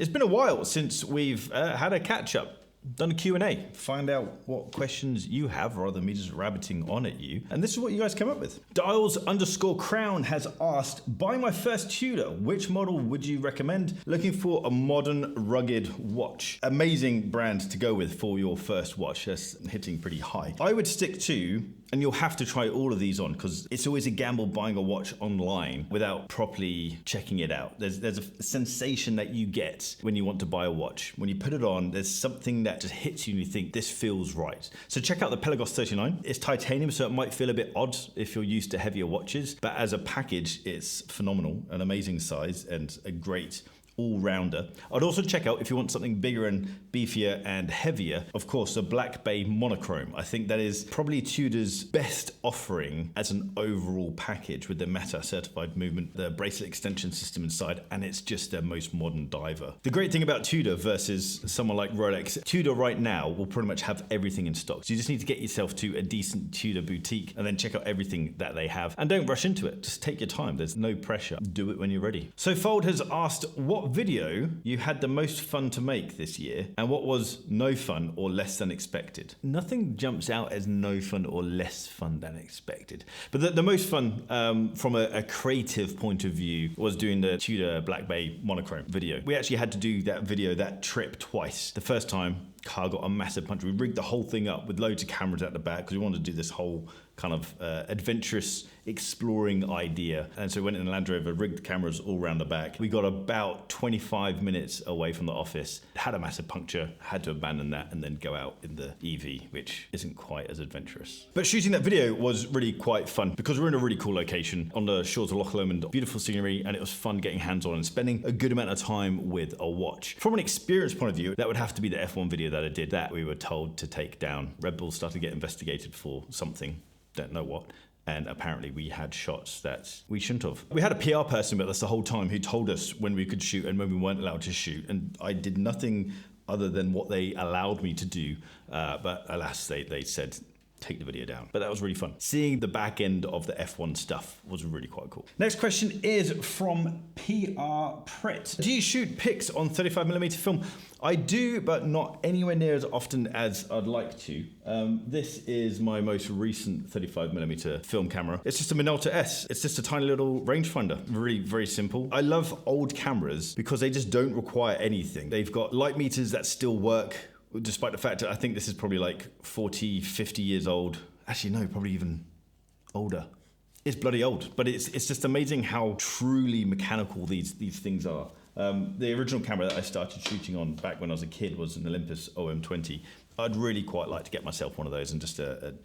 It's been a while since we've had a catch-up. Done a Q&A, find out what questions you have rather than me just rabbiting on at you. And this is what you guys came up with. Dials_Crown has asked, buy my first Tudor, which model would you recommend? Looking for a modern, rugged watch. Amazing brand to go with for your first watch. That's hitting pretty high. I would stick to, and you'll have to try all of these on because it's always a gamble buying a watch online without properly checking it out. There's a sensation that you get when you want to buy a watch. When you put it on, there's something that just hits you and you think, this feels right. So check out the Pelagos 39. It's titanium, so it might feel a bit odd if you're used to heavier watches, but as a package, it's phenomenal, an amazing size and a great all-rounder. I'd also check out, if you want something bigger and beefier and heavier, of course, the Black Bay monochrome. I think that is probably Tudor's best offering as an overall package with the META certified movement, the bracelet extension system inside, and it's just their most modern diver. The great thing about Tudor versus someone like Rolex, Tudor right now will pretty much have everything in stock. So you just need to get yourself to a decent Tudor boutique and then check out everything that they have. And don't rush into it. Just take your time. There's no pressure. Do it when you're ready. So Fold has asked, what video you had the most fun to make this year and what was no fun or less than expected? Nothing jumps out as no fun or less fun than expected, but the most fun from a creative point of view was doing the Tudor Black Bay monochrome video. We actually had to do that trip twice. The first time, car got a massive punch. We rigged the whole thing up with loads of cameras at the back because we wanted to do this whole kind of adventurous exploring idea. And so we went in the Land Rover, rigged the cameras all around the back. We got about 25 minutes away from the office, had a massive puncture, had to abandon that and then go out in the EV, which isn't quite as adventurous. But shooting that video was really quite fun because we're in a really cool location on the shores of Loch Lomond, beautiful scenery, and it was fun getting hands-on and spending a good amount of time with a watch. From an experience point of view, that would have to be the F1 video that I did that we were told to take down. Red Bull started to get investigated for something, don't know what, and apparently we had shots that we shouldn't have. We had a PR person with us the whole time who told us when we could shoot and when we weren't allowed to shoot, and I did nothing other than what they allowed me to do, but alas, they said take the video down. But that was really fun. Seeing the back end of the F1 stuff was really quite cool. Next question is from PR Pret. Do you shoot pics on 35mm film? I do, but not anywhere near as often as I'd like to. This is my most recent 35mm film camera. It's just a Minolta S. It's just a tiny little rangefinder. Really, very simple. I love old cameras because they just don't require anything. They've got light meters that still work, despite the fact that I think this is probably like 40, 50 years old. Actually, no, probably even older. It's bloody old, but it's just amazing how truly mechanical these things are. The original camera that I started shooting on back when I was a kid was an Olympus OM20. I'd really quite like to get myself one of those and just an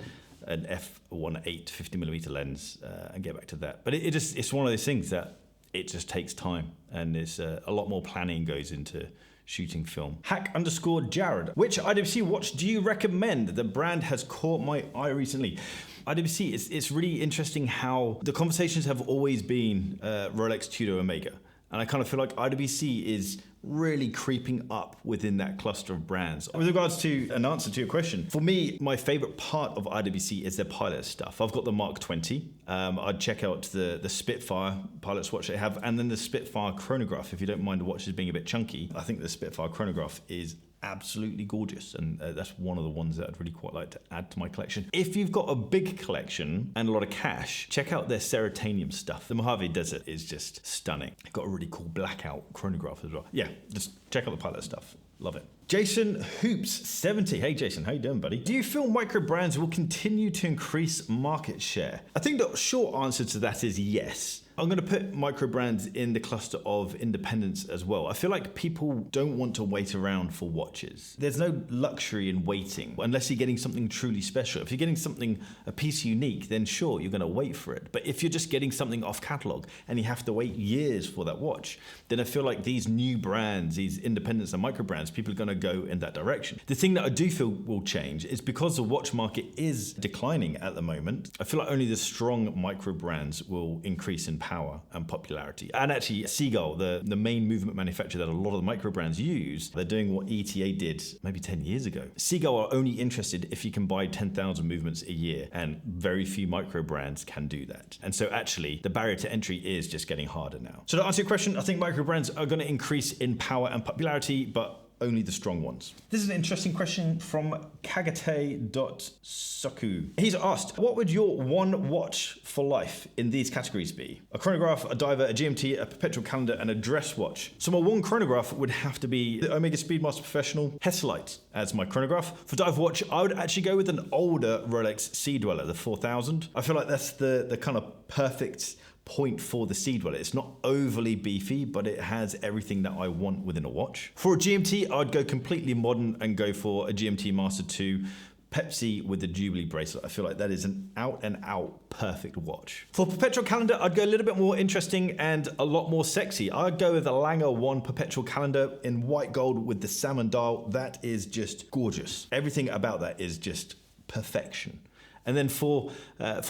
f1.8 50mm lens and get back to that. But it's one of those things that it just takes time, and there's a lot more planning goes into shooting film. Hack_Jared. Which IWC watch do you recommend? The brand has caught my eye recently. IWC, it's really interesting how the conversations have always been Rolex, Tudor, Omega. And I kind of feel like IWC is really creeping up within that cluster of brands. With regards to an answer to your question, for me, my favorite part of IWC is their pilot stuff. I've got the Mark 20. I'd check out the Spitfire pilot's watch they have, and then the Spitfire chronograph, if you don't mind the watches being a bit chunky. I think the Spitfire chronograph is absolutely gorgeous, and that's one of the ones that I'd really quite like to add to my collection. If you've got a big collection and a lot of cash, check out their Ceratanium stuff. The Mojave Desert is just stunning. Got a really cool blackout chronograph as well. Yeah, just check out the pilot stuff. Love it. Jason Hoops 70. Hey Jason, how you doing, buddy? Do you feel micro brands will continue to increase market share? I think the short answer to that is yes. I'm going to put micro brands in the cluster of independents as well. I feel like people don't want to wait around for watches. There's no luxury in waiting unless you're getting something truly special. If you're getting something a piece unique, then sure, you're going to wait for it. But if you're just getting something off catalog and you have to wait years for that watch, then I feel like these new brands, these independents and micro brands, people are going to go in that direction. The thing that I do feel will change is because the watch market is declining at the moment, I feel like only the strong micro brands will increase in power and popularity. And actually, Seagull, the main movement manufacturer that a lot of the micro brands use, they're doing what ETA did maybe 10 years ago. Seagull are only interested if you can buy 10,000 movements a year, and very few micro brands can do that. And so actually, the barrier to entry is just getting harder now. So to answer your question, I think micro brands are going to increase in power and popularity, but only the strong ones. This is an interesting question from Kagate.Soku. He's asked, what would your one watch for life in these categories be? A chronograph, a diver, a GMT, a perpetual calendar, and a dress watch. So my one chronograph would have to be the Omega Speedmaster Professional Hesalite as my chronograph. For dive watch, I would actually go with an older Rolex Sea Dweller, the 4000. I feel like that's the kind of perfect point for the Sea Dweller. It's not overly beefy, but it has everything that I want within a watch. For a GMT, I'd go completely modern and go for a GMT Master 2 Pepsi with the Jubilee bracelet. I feel like that is an out and out perfect watch. For perpetual calendar, I'd go a little bit more interesting and a lot more sexy. I'd go with a Langer 1 perpetual calendar in white gold with the salmon dial. That is just gorgeous. Everything about that is just perfection. And then for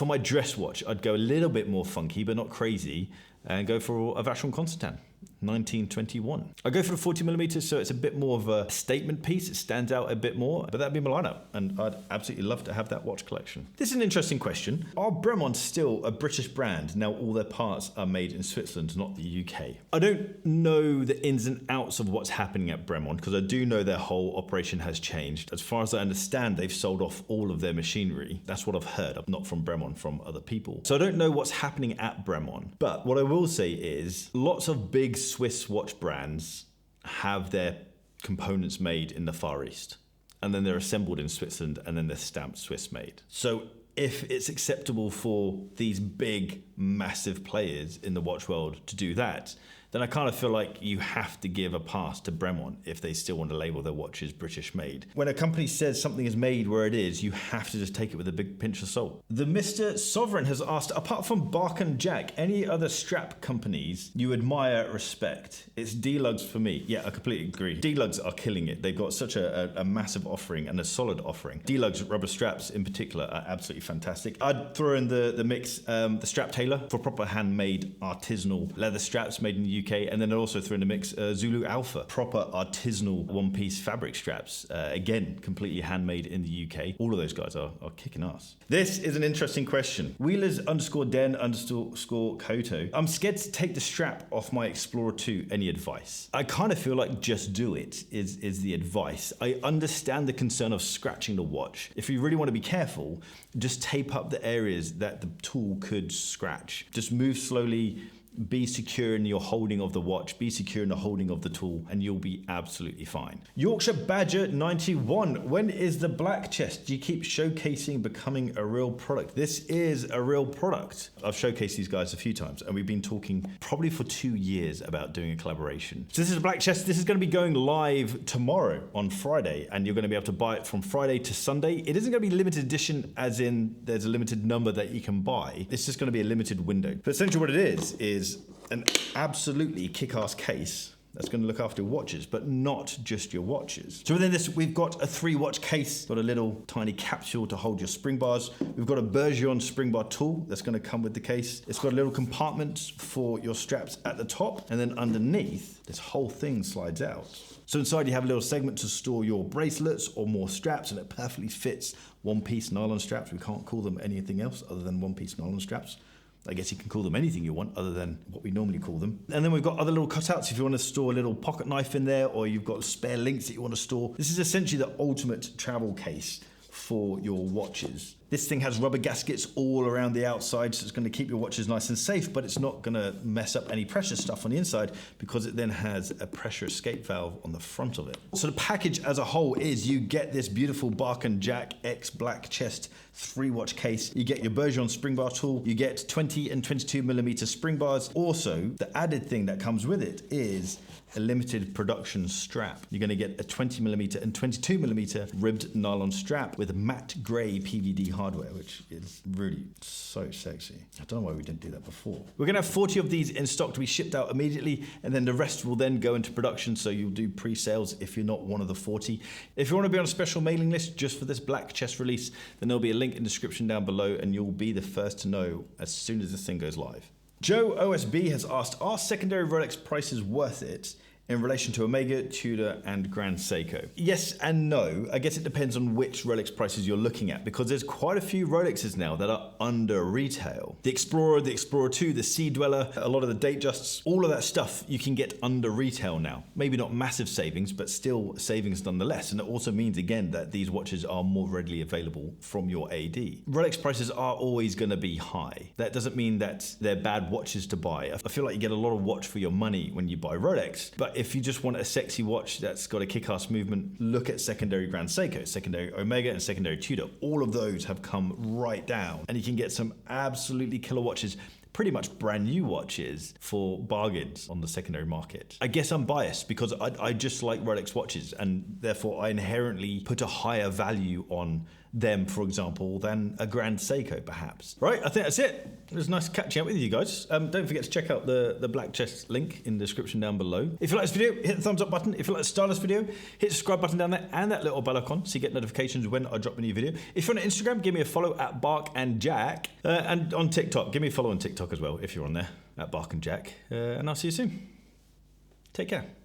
my dress watch, I'd go a little bit more funky, but not crazy, and go for a Vacheron Constantin 1921. I go for the 40mm, so it's a bit more of a statement piece. It stands out a bit more, but that'd be my lineup, and I'd absolutely love to have that watch collection. This is an interesting question. Are Bremont still a British brand now all their parts are made in Switzerland, not the UK? I don't know the ins and outs of what's happening at Bremont, because I do know their whole operation has changed. As far as I understand, they've sold off all of their machinery. That's what I've heard, not from Bremont, from other people. So I don't know what's happening at Bremont, but what I will say is lots of big Swiss watch brands have their components made in the Far East, and then they're assembled in Switzerland, and then they're stamped Swiss made. So if it's acceptable for these big, massive players in the watch world to do that, then I kind of feel like you have to give a pass to Bremont if they still want to label their watches British made. When a company says something is made where it is, you have to just take it with a big pinch of salt. The Mr. Sovereign has asked, apart from Bark&Jack, any other strap companies you admire, respect? It's D-Lugs for me. Yeah, I completely agree. D-Lugs are killing it. They've got such a massive offering and a solid offering. D-Lugs rubber straps in particular are absolutely fantastic. I'd throw in the mix, the Strap Tailor for proper handmade artisanal leather straps made in the UK, and then also throw in the mix Zulu Alpha, proper artisanal one-piece fabric straps, again completely handmade in the UK. All of those guys are kicking ass. This is an interesting question. Wheelers_den_Koto. I'm scared to take the strap off my Explorer 2. Any advice? I kind of feel like just do it is the advice. I understand the concern of scratching the watch. If you really want to be careful, just tape up the areas that the tool could scratch. Just move slowly. Be secure in your holding of the watch, be secure in the holding of the tool, and you'll be absolutely fine. Yorkshire Badger 91. When is the black chest? Do you keep showcasing becoming a real product? This is a real product. I've showcased these guys a few times, and we've been talking probably for 2 years about doing a collaboration. So this is a black chest. This is going to be going live tomorrow on Friday, and you're going to be able to buy it from Friday to Sunday. It isn't going to be limited edition, as in there's a limited number that you can buy. It's just going to be a limited window. But essentially what it is an absolutely kick-ass case that's going to look after your watches, but not just your watches. So within this, we've got a 3-watch case, got a little tiny capsule to hold your spring bars. We've got a Bergeron spring bar tool that's going to come with the case. It's got a little compartment for your straps at the top, and then underneath, this whole thing slides out. So inside you have a little segment to store your bracelets or more straps, and it perfectly fits one-piece nylon straps. We can't call them anything else other than one-piece nylon straps. I guess you can call them anything you want other than what we normally call them. And then we've got other little cutouts if you want to store a little pocket knife in there, or you've got spare links that you want to store. This is essentially the ultimate travel case for your watches. This thing has rubber gaskets all around the outside, so it's going to keep your watches nice and safe, but it's not going to mess up any pressure stuff on the inside because it then has a pressure escape valve on the front of it. So the package as a whole is you get this beautiful Bark&Jack X Black Chest 3-watch case. You get your Bergeron spring bar tool. You get 20 and 22mm spring bars. Also, the added thing that comes with it is a limited production strap. You're going to get a 20mm and 22mm ribbed nylon strap with matte grey PVD hardware, which is really so sexy. I don't know why we didn't do that before. We're going to have 40 of these in stock to be shipped out immediately, and then the rest will then go into production, so you'll do pre-sales if you're not one of the 40. If you want to be on a special mailing list just for this black chest release, then there'll be a link in the description down below, and you'll be the first to know as soon as this thing goes live. Joe OSB has asked, are secondary Rolex prices worth it in relation to Omega, Tudor, and Grand Seiko? Yes and no. I guess it depends on which Rolex prices you're looking at, because there's quite a few Rolexes now that are under retail. The Explorer 2, the Sea Dweller, a lot of the Datejusts, all of that stuff you can get under retail now. Maybe not massive savings, but still savings nonetheless. And it also means, again, that these watches are more readily available from your AD. Rolex prices are always going to be high. That doesn't mean that they're bad watches to buy. I feel like you get a lot of watch for your money when you buy Rolex, but if you just want a sexy watch that's got a kick-ass movement, look at secondary Grand Seiko, secondary Omega, and secondary Tudor. All of those have come right down, and you can get some absolutely killer watches, pretty much brand new watches, for bargains on the secondary market. I guess I'm biased because I just like Rolex watches, and therefore I inherently put a higher value on them, for example, than a Grand Seiko, perhaps. Right, I think that's it. It was nice catching up with you guys. Don't forget to check out the Black Chest link in the description down below. If you like this video, hit the thumbs up button. If you like the style of this video, hit the subscribe button down there and that little bell icon so you get notifications when I drop a new video. If you're on Instagram, give me a follow at Bark&Jack. And on TikTok, give me a follow on TikTok as well if you're on there, at Bark&Jack. And I'll see you soon. Take care.